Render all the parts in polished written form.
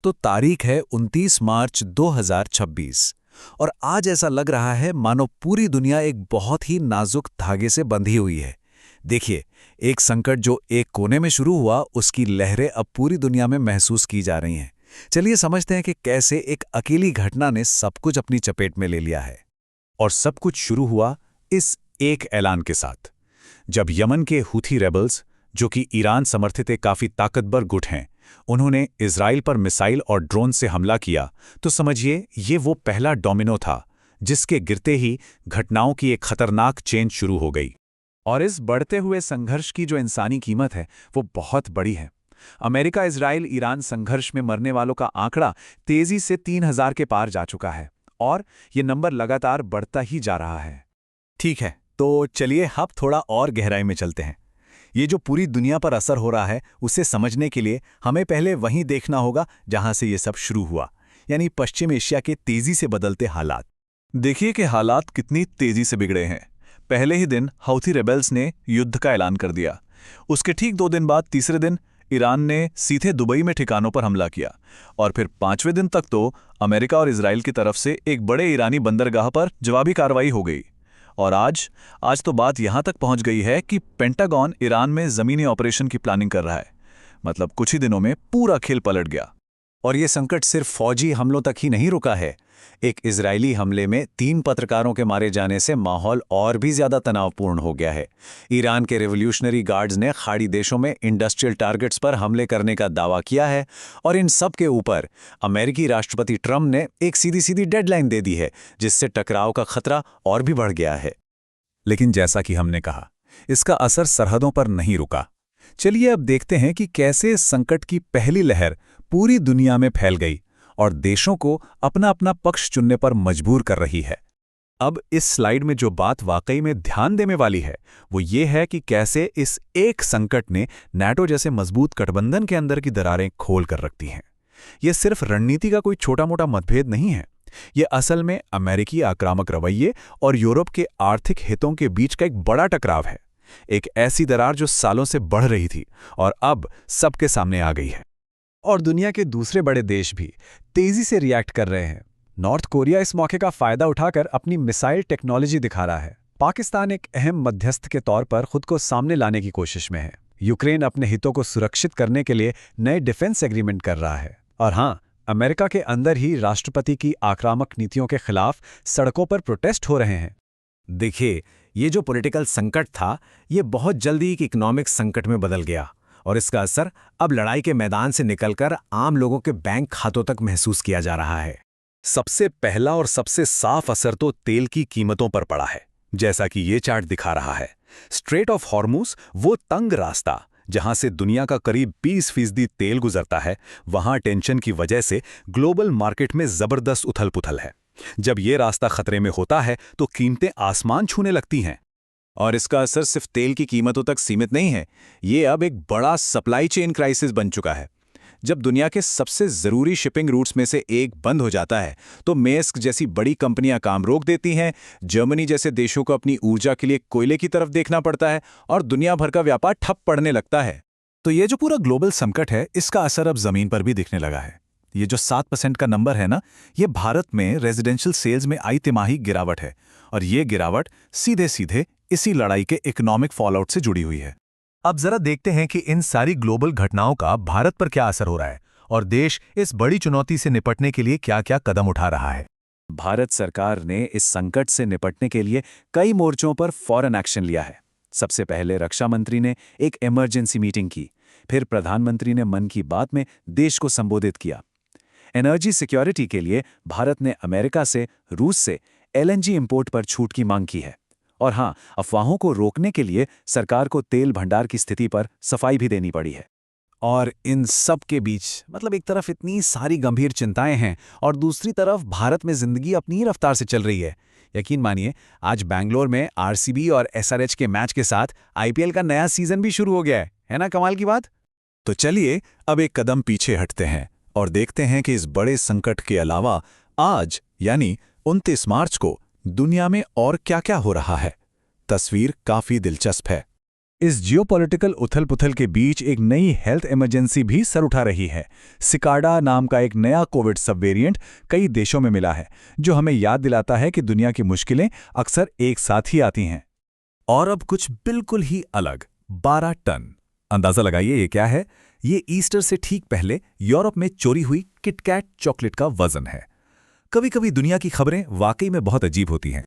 तो तारीख है 29 मार्च 2026 और आज ऐसा लग रहा है मानो पूरी दुनिया एक बहुत ही नाजुक धागे से बंधी हुई है। देखिए, एक संकट जो एक कोने में शुरू हुआ उसकी लहरें अब पूरी दुनिया में महसूस की जा रही हैं। चलिए समझते हैं कि कैसे एक अकेली घटना ने सब कुछ अपनी चपेट में ले लिया है। और सब कुछ शुरू हुआ इस एक ऐलान के साथ, जब यमन के हूथी रेबल्स, जो कि ईरान समर्थित एक काफी ताकतवर गुट हैं, उन्होंने इजराइल पर मिसाइल और ड्रोन से हमला किया, तो समझिए ये वो पहला डोमिनो था जिसके गिरते ही घटनाओं की एक खतरनाक चेन शुरू हो गई। और इस बढ़ते हुए संघर्ष की जो इंसानी कीमत है वो बहुत बड़ी है। अमेरिका इजराइल ईरान संघर्ष में मरने वालों का आंकड़ा तेजी से 3000 के पार जा चुका है और ये नंबर लगातार बढ़ता ही जा रहा है। ठीक है, तो चलिए अब थोड़ा और गहराई में चलते हैं। ये जो पूरी दुनिया पर असर हो रहा है उसे समझने के लिए हमें पहले वहीं देखना होगा जहां से ये सब शुरू हुआ, यानी पश्चिम एशिया के तेजी से बदलते हालात। देखिए कि हालात कितनी तेजी से बिगड़े हैं। पहले ही दिन हौथी रेबेल्स ने युद्ध का ऐलान कर दिया। उसके ठीक 2 दिन बाद तीसरे दिन ईरान ने सीधे दुबई में ठिकानों पर हमला किया और फिर 5वें दिन तक तो अमेरिका और इजराइल की तरफ से एक बड़े ईरानी बंदरगाह पर जवाबी कार्रवाई हो गई। और आज तो बात यहां तक पहुंच गई है कि पेंटागन ईरान में जमीनी ऑपरेशन की प्लानिंग कर रहा है। मतलब कुछ ही दिनों में पूरा खेल पलट गया। और ये संकट सिर्फ फौजी हमलों तक ही नहीं रुका है। एक इजरायली हमले में 3 पत्रकारों के मारे जाने से माहौल और भी ज्यादा तनावपूर्ण हो गया है। ईरान के रेवोल्यूशनरी गार्ड्स ने खाड़ी देशों में इंडस्ट्रियल टारगेट्स पर हमले करने का दावा किया है और इन सब के ऊपर अमेरिकी राष्ट्रपति ट्रंप ने एक सीधी सीधी डेडलाइन दे दी है, जिससे टकराव का खतरा और भी बढ़ गया है। लेकिन जैसा कि हमने कहा, इसका असर सरहदों पर नहीं रुका। चलिए अब देखते हैं कि कैसे इस संकट की पहली लहर पूरी दुनिया में फैल गई और देशों को अपना अपना पक्ष चुनने पर मजबूर कर रही है। अब इस स्लाइड में जो बात वाकई में ध्यान देने वाली है वो ये है कि कैसे इस एक संकट ने नाटो जैसे मजबूत गठबंधन के अंदर की दरारें खोल कर रखती हैं। यह सिर्फ रणनीति का कोई छोटा मोटा मतभेद नहीं है। ये असल में अमेरिकी आक्रामक रवैये और यूरोप के आर्थिक हितों के बीच का एक बड़ा टकराव है। एक ऐसी दरार जो सालों से बढ़ रही थी और अब सबके सामने आ गई है। और दुनिया के दूसरे बड़े देश भी तेजी से रिएक्ट कर रहे हैं। नॉर्थ कोरिया इस मौके का फायदा उठाकर अपनी मिसाइल टेक्नोलॉजी दिखा रहा है। पाकिस्तान एक अहम मध्यस्थ के तौर पर खुद को सामने लाने की कोशिश में है। यूक्रेन अपने हितों को सुरक्षित करने के लिए नए डिफेंस एग्रीमेंट कर रहा है। और हाँ, अमेरिका के अंदर ही राष्ट्रपति की आक्रामक नीतियों के खिलाफ सड़कों पर प्रोटेस्ट हो रहे हैं। देखिए, ये जो पॉलिटिकल संकट था, ये बहुत जल्दी एक इकोनॉमिक संकट में बदल गया और इसका असर अब लड़ाई के मैदान से निकलकर आम लोगों के बैंक खातों तक महसूस किया जा रहा है। सबसे पहला और सबसे साफ असर तो तेल की कीमतों पर पड़ा है, जैसा कि ये चार्ट दिखा रहा है। स्ट्रेट ऑफ हॉर्मुज, वो तंग रास्ता जहां से दुनिया का करीब 20% तेल गुजरता है, वहां टेंशन की वजह से ग्लोबल मार्केट में जबरदस्त उथल-पुथल है। जब ये रास्ता खतरे में होता है तो कीमतें आसमान छूने लगती हैं। और इसका असर सिर्फ तेल की कीमतों तक सीमित नहीं है, ये अब एक बड़ा सप्लाई चेन क्राइसिस बन चुका है। जब दुनिया के सबसे ज़रूरी शिपिंग रूट्स में से एक बंद हो जाता है तो मेस्क जैसी बड़ी कंपनियां काम रोक देती हैं, जर्मनी जैसे देशों को अपनी ऊर्जा के लिए कोयले की तरफ देखना पड़ता है और दुनिया भर का व्यापार ठप पड़ने लगता है। तो ये जो पूरा ग्लोबल संकट है, इसका असर अब जमीन पर भी दिखने लगा है। ये जो 7% का नंबर है ना, ये भारत में रेजिडेंशियल सेल्स में आई तिमाही गिरावट है और ये गिरावट सीधे सीधे इसी लड़ाई के इकोनॉमिक फॉलआउट से जुड़ी हुई है। अब जरा देखते हैं कि इन सारी ग्लोबल घटनाओं का भारत पर क्या असर हो रहा है और देश इस बड़ी चुनौती से निपटने के लिए क्या-क्या कदम उठा रहा है। भारत सरकार ने इस संकट से निपटने के लिए कई मोर्चों पर फौरन एक्शन लिया है। सबसे पहले रक्षा मंत्री ने एक इमरजेंसी मीटिंग की, फिर प्रधानमंत्री ने मन की बात में देश को संबोधित किया। एनर्जी सिक्योरिटी के लिए भारत ने अमेरिका से, रूस से एलएनजी इंपोर्ट पर छूट की मांग की है। और हाँ, अफवाहों को रोकने के लिए सरकार को तेल भंडार की स्थिति पर सफाई भी देनी पड़ी है। और इन सब के बीच मतलब एक तरफ इतनी सारी गंभीर चिंताएं हैं और दूसरी तरफ भारत में जिंदगी अपनी ही रफ्तार से चल रही है। यकीन मानिए, आज बैंगलोर में आरसीबी और एसआरएच के मैच के साथ आईपीएल का नया सीजन भी शुरू हो गया है ना? कमाल की बात। तो चलिए अब एक कदम पीछे हटते हैं और देखते हैं कि इस बड़े संकट के अलावा आज यानी 29 मार्च को दुनिया में और क्या-क्या हो रहा है। तस्वीर काफी दिलचस्प है। इस जियोपॉलिटिकल उथल-पुथल के बीच एक नई हेल्थ इमरजेंसी भी सर उठा रही है। सिकाडा नाम का एक नया कोविड सब वेरिएंट कई देशों में मिला है, जो हमें याद दिलाता है कि दुनिया की मुश्किलें अक्सर एक साथ ही आती हैं। और अब कुछ बिल्कुल ही अलग, 12 टन। अंदाजा लगाइए ये क्या है? ये ईस्टर से ठीक पहले यूरोप में चोरी हुई किटकैट चॉकलेट का वजन है। कभी कभी दुनिया की खबरें वाकई में बहुत अजीब होती हैं।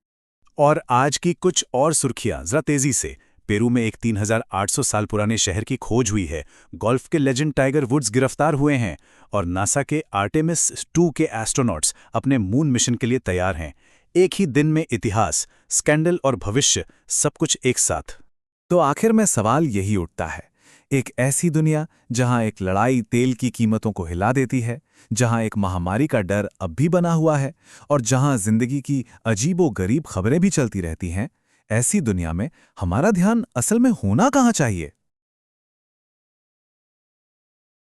और आज की कुछ और सुर्खियां जरा तेजी से। पेरू में एक 3800 साल पुराने शहर की खोज हुई है। गोल्फ के लेजेंड टाइगर वुड्स गिरफ्तार हुए हैं। और नासा के आर्टेमिस 2 के एस्ट्रोनॉट्स अपने मून मिशन के लिए तैयार हैं। एक ही दिन में इतिहास, स्कैंडल और भविष्य, सब कुछ एक साथ। तो आखिर में सवाल यही उठता है, एक ऐसी दुनिया जहां एक लड़ाई तेल की कीमतों को हिला देती है, जहां एक महामारी का डर अब भी बना हुआ है और जहां जिंदगी की अजीबो-गरीब खबरें भी चलती रहती हैं, ऐसी दुनिया में हमारा ध्यान असल में होना कहाँ चाहिए?